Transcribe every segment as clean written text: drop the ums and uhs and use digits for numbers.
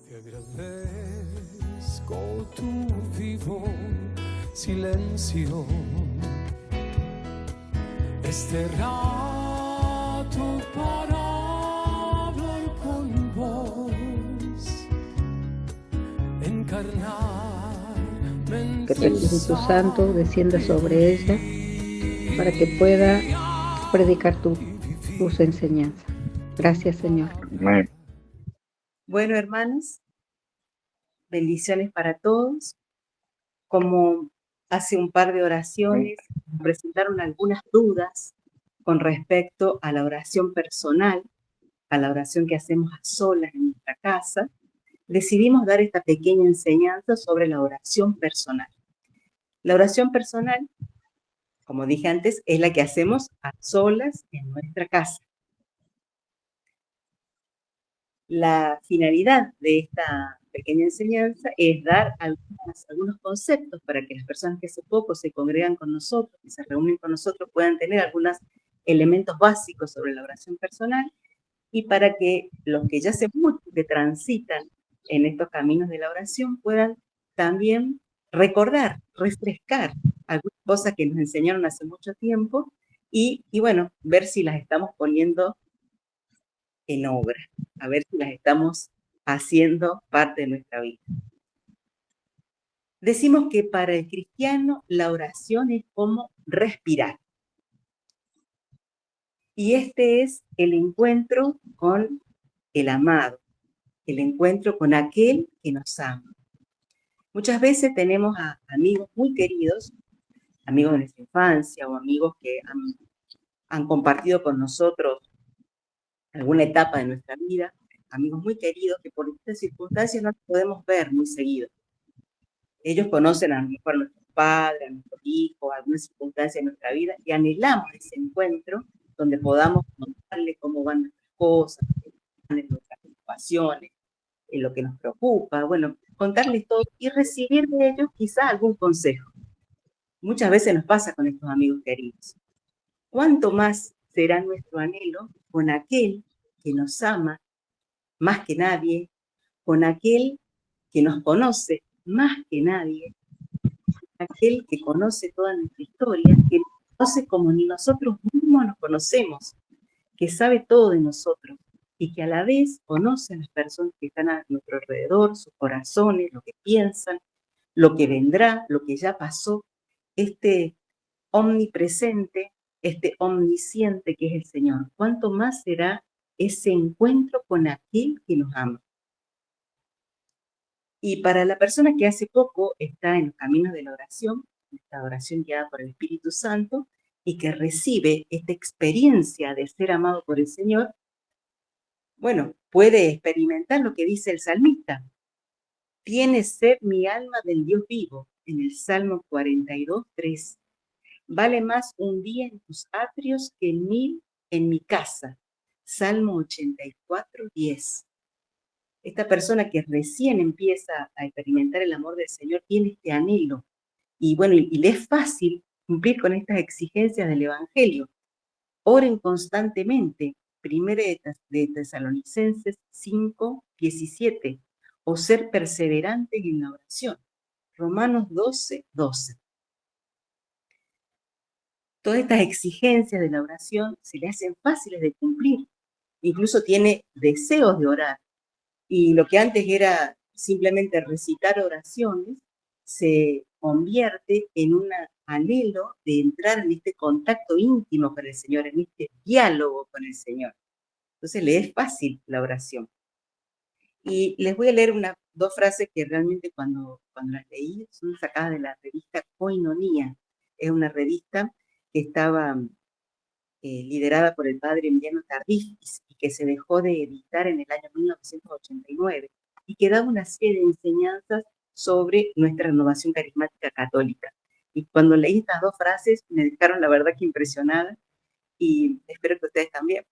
Te agradezco tu vivo silencio, este rato para hablar con vos, encarnarme en Que tu Espíritu Santo descienda sobre ella para que pueda predicar tus enseñanzas. Gracias, Señor. Amén. Bueno, hermanos, bendiciones para todos. Como hace un par de oraciones presentaron algunas dudas con respecto a la oración personal, a la oración que hacemos a solas en nuestra casa, decidimos dar esta pequeña enseñanza sobre la oración personal. La oración personal, como dije antes, es la que hacemos a solas en nuestra casa. La finalidad de esta pequeña enseñanza es dar algunos conceptos para que las personas que hace poco se congregan con nosotros, que se reúnen con nosotros, puedan tener algunos elementos básicos sobre la oración personal, y para que los que ya hace mucho que transitan en estos caminos de la oración puedan también recordar, refrescar algunas cosas que nos enseñaron hace mucho tiempo y bueno, ver si las estamos poniendo en obra, a ver si las estamos haciendo parte de nuestra vida. Decimos que para el cristiano la oración es como respirar. Y este es el encuentro con el amado, el encuentro con aquel que nos ama. Muchas veces tenemos a amigos muy queridos, amigos de nuestra infancia o amigos que han compartido con nosotros alguna etapa de nuestra vida, amigos muy queridos que por estas circunstancias no los podemos ver muy seguido. Ellos conocen a lo mejor a nuestros padres, a nuestros hijos, algunas circunstancias de nuestra vida y anhelamos ese encuentro donde podamos contarles cómo van nuestras cosas, nuestras preocupaciones, en lo que nos preocupa, bueno, contarles todo y recibir de ellos quizá algún consejo. Muchas veces nos pasa con estos amigos queridos. ¿Cuánto más será nuestro anhelo con aquel que nos ama más que nadie, con aquel que nos conoce más que nadie, aquel que conoce toda nuestra historia, que nos conoce como ni nosotros mismos nos conocemos, que sabe todo de nosotros y que a la vez conoce a las personas que están a nuestro alrededor, sus corazones, lo que piensan, lo que vendrá, lo que ya pasó, este omnipresente, este omnisciente que es el Señor. ¿Cuánto más será ese encuentro con aquel que nos ama? Y para la persona que hace poco está en los caminos de la oración, esta oración guiada por el Espíritu Santo, y que recibe esta experiencia de ser amado por el Señor, bueno, puede experimentar lo que dice el salmista. Tiene sed mi alma del Dios vivo, en el Salmo 42:3. Vale más un día en tus atrios que 1000 en mi casa. Salmo 84:10. Esta persona que recién empieza a experimentar el amor del Señor tiene este anhelo. Y bueno, y le es fácil cumplir con estas exigencias del Evangelio. Oren constantemente. Primera de Tesalonicenses 5:17. O ser perseverantes en la oración. Romanos 12:12. Todas estas exigencias de la oración se le hacen fáciles de cumplir. Incluso tiene deseos de orar. Y lo que antes era simplemente recitar oraciones, se convierte en un anhelo de entrar en este contacto íntimo con el Señor, en este diálogo con el Señor. Entonces le es fácil la oración. Y les voy a leer dos frases que realmente cuando las leí son sacadas de la revista Koinonia. Es una revista que estaba liderada por el padre Emiliano Tardif y que se dejó de editar en el año 1989 y que daba una serie de enseñanzas sobre nuestra renovación carismática católica. Y cuando leí estas dos frases me dejaron la verdad que impresionada y espero que ustedes también.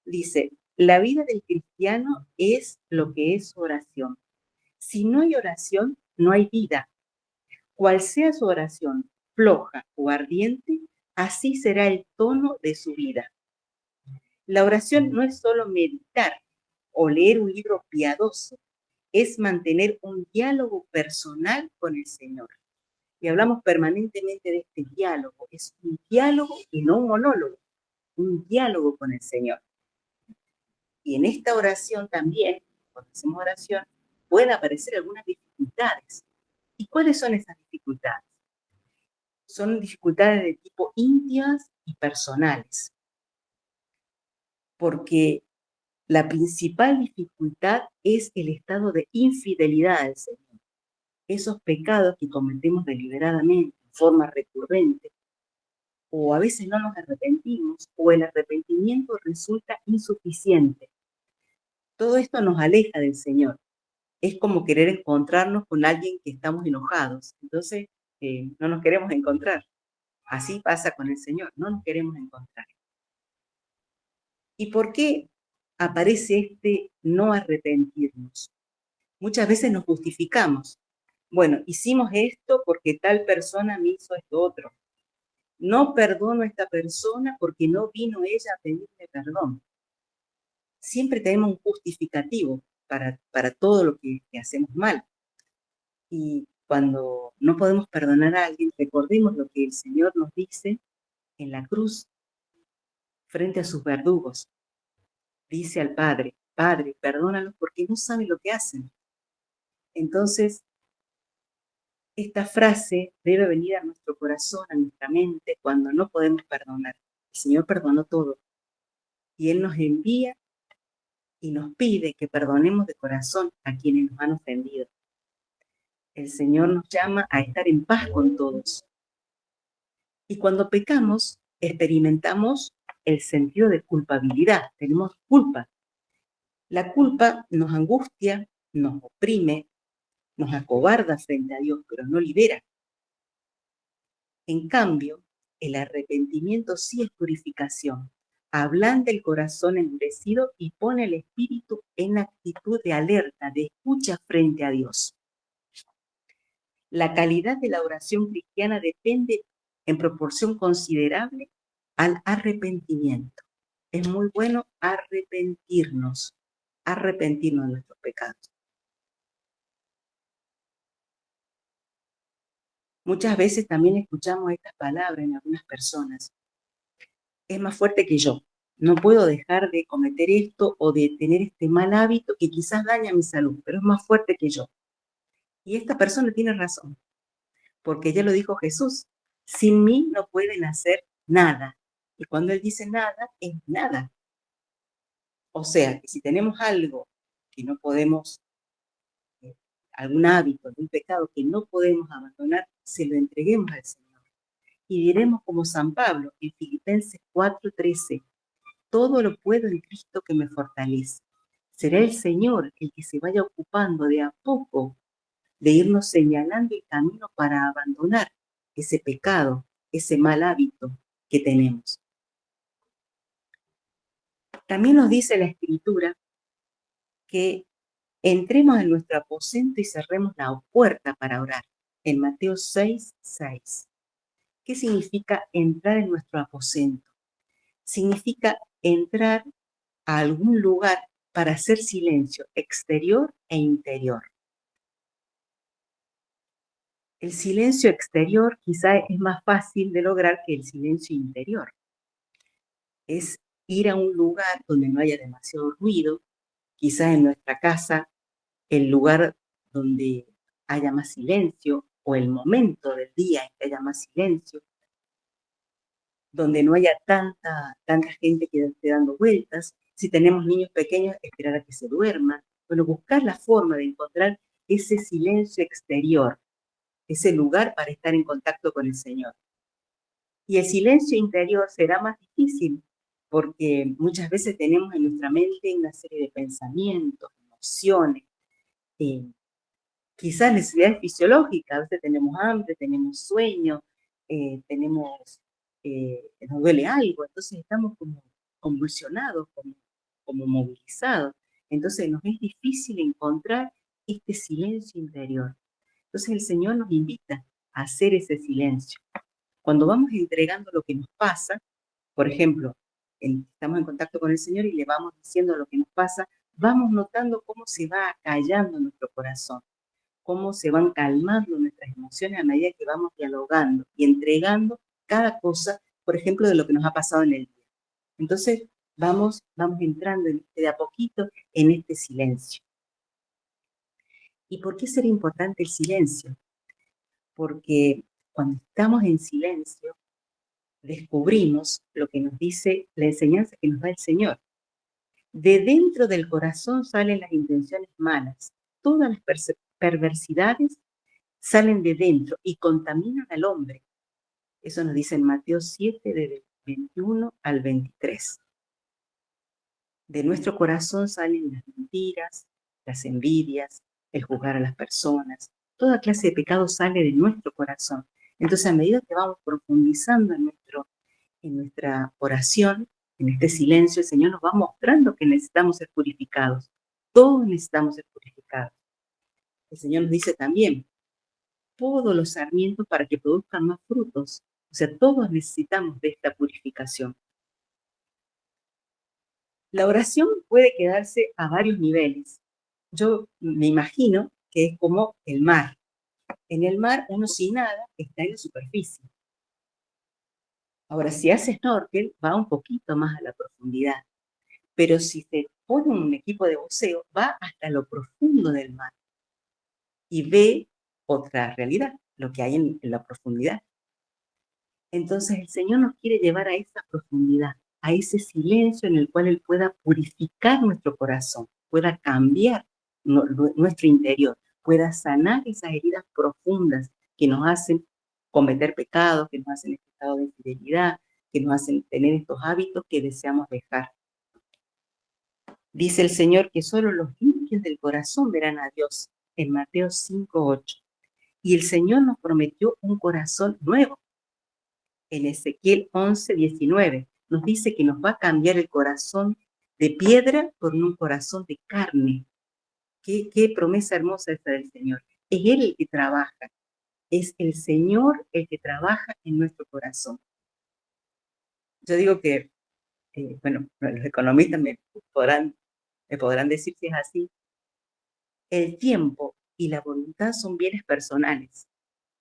Dice, la vida del cristiano es lo que es su oración. Si no hay oración, no hay vida. Cual sea su oración, floja o ardiente, así será el tono de su vida. La oración no es solo meditar o leer un libro piadoso, es mantener un diálogo personal con el Señor. Y hablamos permanentemente de este diálogo. Es un diálogo y no un monólogo, un diálogo con el Señor. Y en esta oración también, cuando hacemos oración, pueden aparecer algunas dificultades. ¿Y cuáles son esas dificultades? Son dificultades de tipo íntimas y personales. Porque la principal dificultad es el estado de infidelidad del Señor. Esos pecados que cometemos deliberadamente, en forma recurrente, o a veces no nos arrepentimos, o el arrepentimiento resulta insuficiente. Todo esto nos aleja del Señor. Es como querer encontrarnos con alguien que estamos enojados. Entonces, no nos queremos encontrar. Así pasa con el Señor, no nos queremos encontrar. ¿Y por qué aparece este no arrepentirnos? Muchas veces nos justificamos. Bueno, hicimos esto porque tal persona me hizo esto otro. No perdono a esta persona porque no vino ella a pedirme perdón. Siempre tenemos un justificativo para todo lo que hacemos mal. Y cuando no podemos perdonar a alguien, recordemos lo que el Señor nos dice en la cruz frente a sus verdugos. Dice al Padre, Padre, perdónalos porque no saben lo que hacen. Entonces, esta frase debe venir a nuestro corazón, a nuestra mente, cuando no podemos perdonar. El Señor perdonó todo. Y Él nos envía y nos pide que perdonemos de corazón a quienes nos han ofendido. El Señor nos llama a estar en paz con todos. Y cuando pecamos, experimentamos el sentido de culpabilidad. Tenemos culpa. La culpa nos angustia, nos oprime, nos acobarda frente a Dios, pero no libera. En cambio, el arrepentimiento sí es purificación. Ablanda el corazón endurecido y pone el espíritu en actitud de alerta, de escucha frente a Dios. La calidad de la oración cristiana depende en proporción considerable al arrepentimiento. Es muy bueno arrepentirnos de nuestros pecados. Muchas veces también escuchamos estas palabras en algunas personas. Es más fuerte que yo. No puedo dejar de cometer esto o de tener este mal hábito que quizás daña mi salud, pero es más fuerte que yo. Y esta persona tiene razón, porque ya lo dijo Jesús. Sin mí no pueden hacer nada. Y cuando Él dice nada, es nada. O sea, que si tenemos algo que no podemos, algún hábito, algún pecado que no podemos abandonar, se lo entreguemos al Señor. Y diremos como San Pablo en Filipenses 4:13, todo lo puedo en Cristo que me fortalece. Será el Señor el que se vaya ocupando de a poco de irnos señalando el camino para abandonar ese pecado, ese mal hábito que tenemos. También nos dice la Escritura que entremos en nuestro aposento y cerremos la puerta para orar, en Mateo 6:6. ¿Qué significa entrar en nuestro aposento? Significa entrar a algún lugar para hacer silencio exterior e interior. El silencio exterior quizá es más fácil de lograr que el silencio interior. Es ir a un lugar donde no haya demasiado ruido, quizá en nuestra casa, el lugar donde haya más silencio o el momento del día en que haya más silencio, donde no haya tanta gente que esté dando vueltas. Si tenemos niños pequeños, esperar a que se duerman. Bueno, buscar la forma de encontrar ese silencio exterior, ese lugar para estar en contacto con el Señor. Y el silencio interior será más difícil, porque muchas veces tenemos en nuestra mente una serie de pensamientos, emociones, quizás necesidades fisiológicas. A veces tenemos hambre, tenemos sueño, nos duele algo, entonces estamos como convulsionados, como movilizados. Entonces nos es difícil encontrar este silencio interior. Entonces el Señor nos invita a hacer ese silencio. Cuando vamos entregando lo que nos pasa, por ejemplo, estamos en contacto con el Señor y le vamos diciendo lo que nos pasa, vamos notando cómo se va callando nuestro corazón, cómo se van calmando nuestras emociones a medida que vamos dialogando y entregando cada cosa, por ejemplo, de lo que nos ha pasado en el día. Entonces, vamos entrando de a poquito en este silencio. ¿Y por qué será importante el silencio? Porque cuando estamos en silencio, descubrimos lo que nos dice la enseñanza que nos da el Señor. De dentro del corazón salen las intenciones malas. Todas las perversidades salen de dentro y contaminan al hombre. Eso nos dice en Mateo 7, del 21 al 23. De nuestro corazón salen las mentiras, las envidias, el juzgar a las personas. Toda clase de pecado sale de nuestro corazón. Entonces, a medida que vamos profundizando en nuestra oración, en este silencio, el Señor nos va mostrando que necesitamos ser purificados. Todos necesitamos ser purificados. El Señor nos dice también, todos los sarmientos para que produzcan más frutos. O sea, todos necesitamos de esta purificación. La oración puede quedarse a varios niveles. Yo me imagino que es como el mar. En el mar, uno sin nada está en la superficie. Ahora, si hace snorkel, va un poquito más a la profundidad. Pero si se pone un equipo de buceo, va hasta lo profundo del mar y ve otra realidad, lo que hay en la profundidad. Entonces, el Señor nos quiere llevar a esa profundidad, a ese silencio en el cual Él pueda purificar nuestro corazón, pueda cambiar nuestro interior, pueda sanar esas heridas profundas que nos hacen cometer pecados, que nos hacen este estado de infidelidad, que nos hacen tener estos hábitos que deseamos dejar. Dice el Señor que solo los limpios del corazón verán a Dios, en Mateo 5:8. Y el Señor nos prometió un corazón nuevo. En Ezequiel 11:19 nos dice que nos va a cambiar el corazón de piedra por un corazón de carne. Qué promesa hermosa esta del Señor. Es Él el que trabaja. Es el Señor el que trabaja en nuestro corazón. Yo digo que, bueno, los economistas me podrán decir si es así. El tiempo y la voluntad son bienes personales.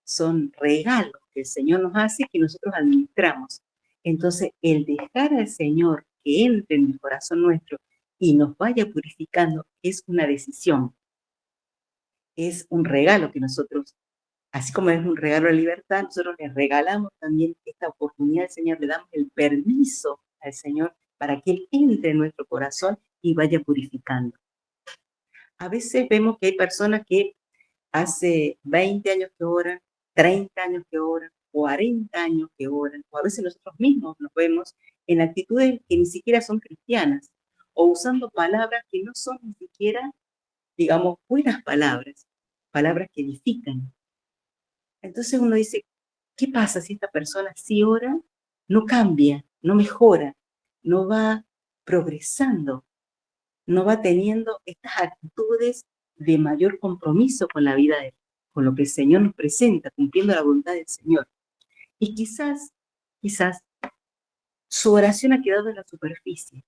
Son regalos que el Señor nos hace y que nosotros administramos. Entonces, el dejar al Señor que entre en el corazón nuestro y nos vaya purificando es una decisión. Es un regalo que nosotros, así como es un regalo de libertad, nosotros le regalamos también esta oportunidad al Señor, le damos el permiso al Señor para que Él entre en nuestro corazón y vaya purificando. A veces vemos que hay personas que hace 20 años que oran, 30 años que oran, 40 años que oran, o a veces nosotros mismos nos vemos en actitudes que ni siquiera son cristianas, o usando palabras que no son ni siquiera, digamos, buenas palabras, palabras que edifican. Entonces uno dice, ¿qué pasa si esta persona sí ora, no cambia, no mejora, no va progresando, no va teniendo estas actitudes de mayor compromiso con la vida de él, con lo que el Señor nos presenta, cumpliendo la voluntad del Señor? Y quizás su oración ha quedado en la superficie,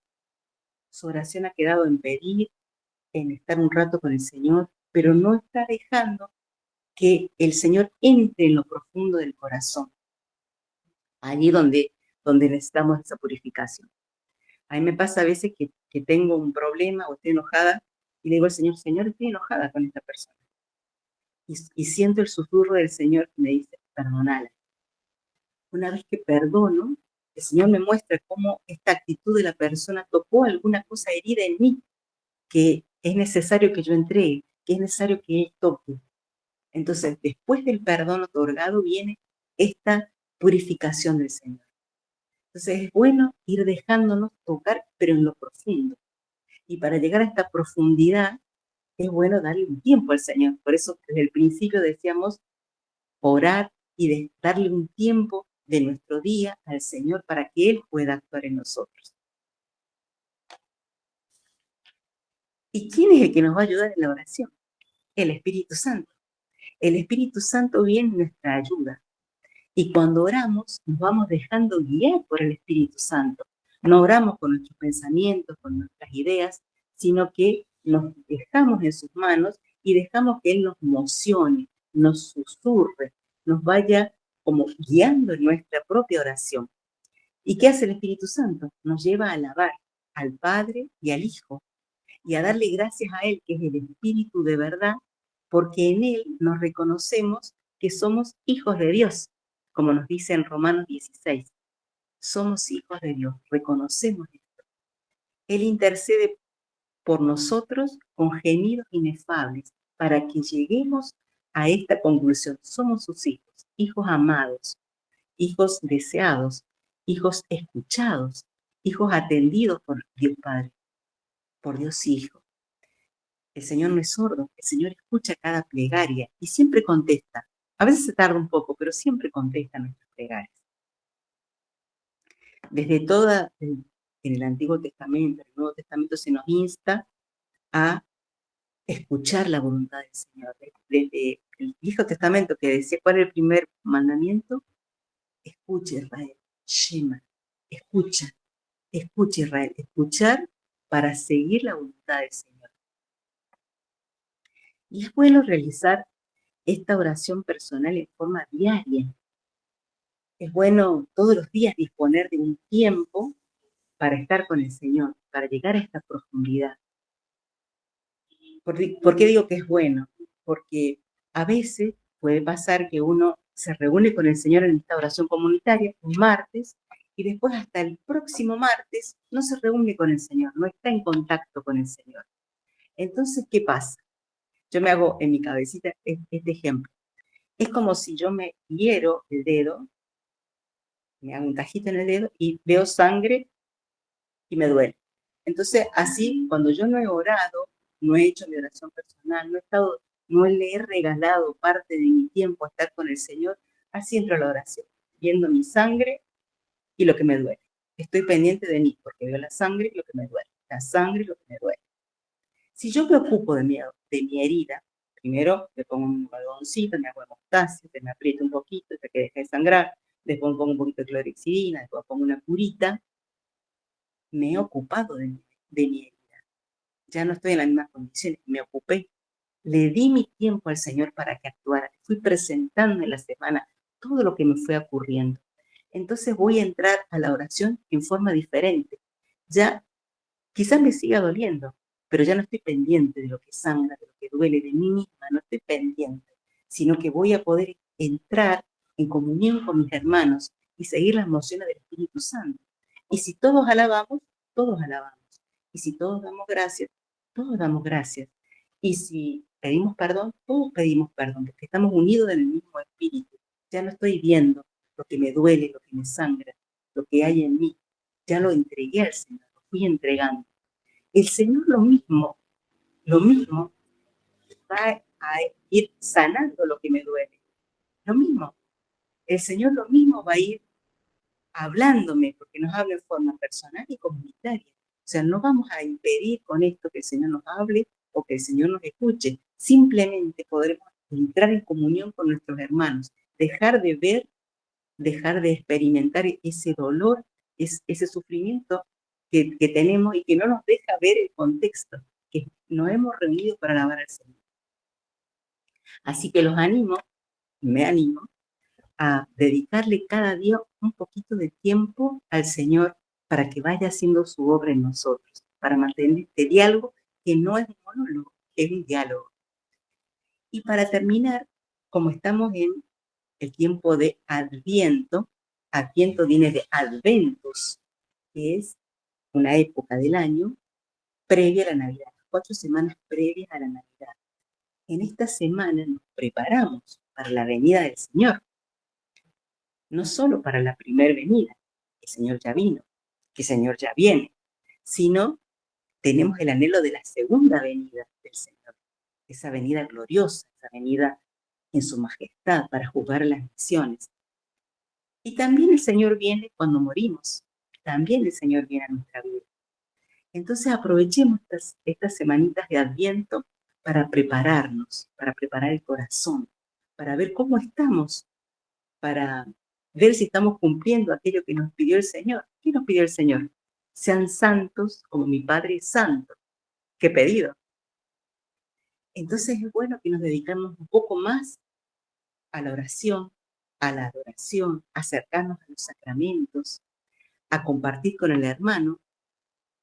su oración ha quedado en pedir, en estar un rato con el Señor, pero no está dejando que el Señor entre en lo profundo del corazón, allí donde necesitamos esa purificación. A mí me pasa a veces que tengo un problema o estoy enojada y le digo al Señor, Señor, estoy enojada con esta persona. Y siento el susurro del Señor que me dice, perdónala. Una vez que perdono, el Señor me muestra cómo esta actitud de la persona tocó alguna cosa herida en mí, que es necesario que yo entregue, que es necesario que Él toque. Entonces, después del perdón otorgado viene esta purificación del Señor. Entonces, es bueno ir dejándonos tocar, pero en lo profundo. Y para llegar a esta profundidad, es bueno darle un tiempo al Señor. Por eso, desde el principio decíamos orar y darle un tiempo de nuestro día al Señor para que Él pueda actuar en nosotros. ¿Y quién es el que nos va a ayudar en la oración? El Espíritu Santo. El Espíritu Santo viene en nuestra ayuda. Y cuando oramos, nos vamos dejando guiar por el Espíritu Santo. No oramos con nuestros pensamientos, con nuestras ideas, sino que nos dejamos en sus manos y dejamos que Él nos mocione, nos susurre, nos vaya como guiando en nuestra propia oración. ¿Y qué hace el Espíritu Santo? Nos lleva a alabar al Padre y al Hijo y a darle gracias a Él, que es el Espíritu de verdad, porque en Él nos reconocemos que somos hijos de Dios, como nos dice en Romanos 16. Somos hijos de Dios, reconocemos esto. Él intercede por nosotros con gemidos inefables para que lleguemos a esta conclusión. Somos sus hijos, hijos amados, hijos deseados, hijos escuchados, hijos atendidos por Dios Padre, por Dios Hijo. El Señor no es sordo, el Señor escucha cada plegaria y siempre contesta. A veces se tarda un poco, pero siempre contesta nuestras plegarias. Desde en el Antiguo Testamento, en el Nuevo Testamento se nos insta a escuchar la voluntad del Señor. Desde el Viejo Testamento que decía, ¿cuál es el primer mandamiento? Escucha, Israel, Shema, escucha Israel, escuchar para seguir la voluntad del Señor. Y es bueno realizar esta oración personal en forma diaria. Es bueno todos los días disponer de un tiempo para estar con el Señor, para llegar a esta profundidad. ¿Por qué digo que es bueno? Porque a veces puede pasar que uno se reúne con el Señor en esta oración comunitaria un martes y después hasta el próximo martes no se reúne con el Señor, no está en contacto con el Señor. Entonces, ¿qué pasa? Yo me hago en mi cabecita este ejemplo. Es como si yo me hiero el dedo, me hago un tajito en el dedo y veo sangre y me duele. Entonces, así, cuando yo no he orado, no he hecho mi oración personal, no le he regalado parte de mi tiempo a estar con el Señor, así entro a la oración, viendo mi sangre y lo que me duele. Estoy pendiente de mí, porque veo la sangre y lo que me duele, la sangre y lo que me duele. Si yo me ocupo de mi herida, primero le pongo un algodoncito, me hago hemostasia, me aprieto un poquito hasta que deje de sangrar, después pongo un poquito de clorexidina, después pongo una curita, me he ocupado de mi herida. Ya no estoy en las mismas condiciones, me ocupé. Le di mi tiempo al Señor para que actuara. Fui presentando en la semana todo lo que me fue ocurriendo. Entonces voy a entrar a la oración en forma diferente. Ya quizás me siga doliendo, pero ya no estoy pendiente de lo que sangra, de lo que duele de mí misma, no estoy pendiente, sino que voy a poder entrar en comunión con mis hermanos y seguir las mociones del Espíritu Santo. Y si todos alabamos, todos alabamos. Y si todos damos gracias, todos damos gracias. Y si pedimos perdón, todos pedimos perdón, porque estamos unidos en el mismo espíritu. Ya no estoy viendo lo que me duele, lo que me sangra, lo que hay en mí. Ya lo entregué al Señor, lo fui entregando. El Señor lo mismo va a ir sanando lo que me duele. Lo mismo. El Señor lo mismo va a ir hablándome, porque nos habla en forma personal y comunitaria. O sea, no vamos a impedir con esto que el Señor nos hable o que el Señor nos escuche. Simplemente podremos entrar en comunión con nuestros hermanos, dejar de ver, dejar de experimentar ese dolor, ese sufrimiento que tenemos y que no nos deja ver el contexto, que nos hemos reunido para alabar al Señor. Así que me animo, a dedicarle cada día un poquito de tiempo al Señor para que vaya haciendo su obra en nosotros, para mantener este diálogo que no es un monólogo, es un diálogo. Y para terminar, como estamos en el tiempo de Adviento, Adviento viene de Adventus, que es una época del año previa a la Navidad, 4 semanas previas a la Navidad. En esta semana nos preparamos para la venida del Señor. No solo para la primera venida, que el Señor ya vino, que el Señor ya viene, sino tenemos el anhelo de la segunda venida del Señor, esa venida gloriosa, esa venida en su majestad para juzgar las naciones. Y también el Señor viene cuando morimos, también el Señor viene a nuestra vida. Entonces aprovechemos estas semanitas de Adviento para prepararnos, para preparar el corazón, para ver cómo estamos, para ver si estamos cumpliendo aquello que nos pidió el Señor. ¿Qué nos pidió el Señor? Sean santos como mi Padre es santo. qué pedido. Entonces es bueno que nos dedicamos un poco más a la oración, a la adoración, a acercarnos a los sacramentos, a compartir con el hermano.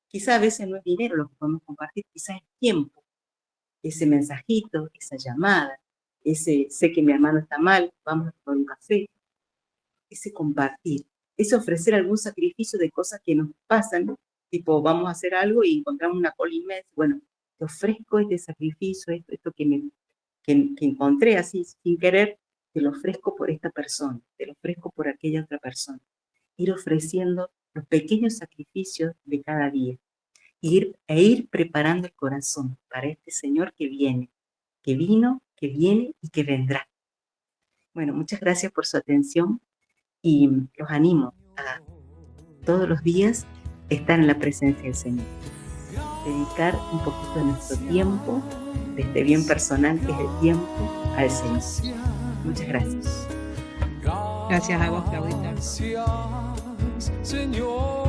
Quizá a veces no es dinero lo que podemos compartir, quizá es tiempo, ese mensajito, esa llamada, ese sé que mi hermano está mal, vamos a tomar un café, ese compartir, ese ofrecer algún sacrificio de cosas que nos pasan, ¿no? Tipo vamos a hacer algo y encontramos una cola inmensa, bueno, te ofrezco este sacrificio, esto que encontré así sin querer, te lo ofrezco por esta persona, te lo ofrezco por aquella otra persona. Ir ofreciendo los pequeños sacrificios de cada día ir preparando el corazón para este Señor que viene, que vino, que viene y que vendrá. Bueno, muchas gracias por su atención y los animo a todos los días estar en la presencia del Señor. Dedicar un poquito de nuestro tiempo, de este bien personal que es el tiempo, al Señor. Muchas gracias. Gracias a vos, Claudita. Gracias, Señor.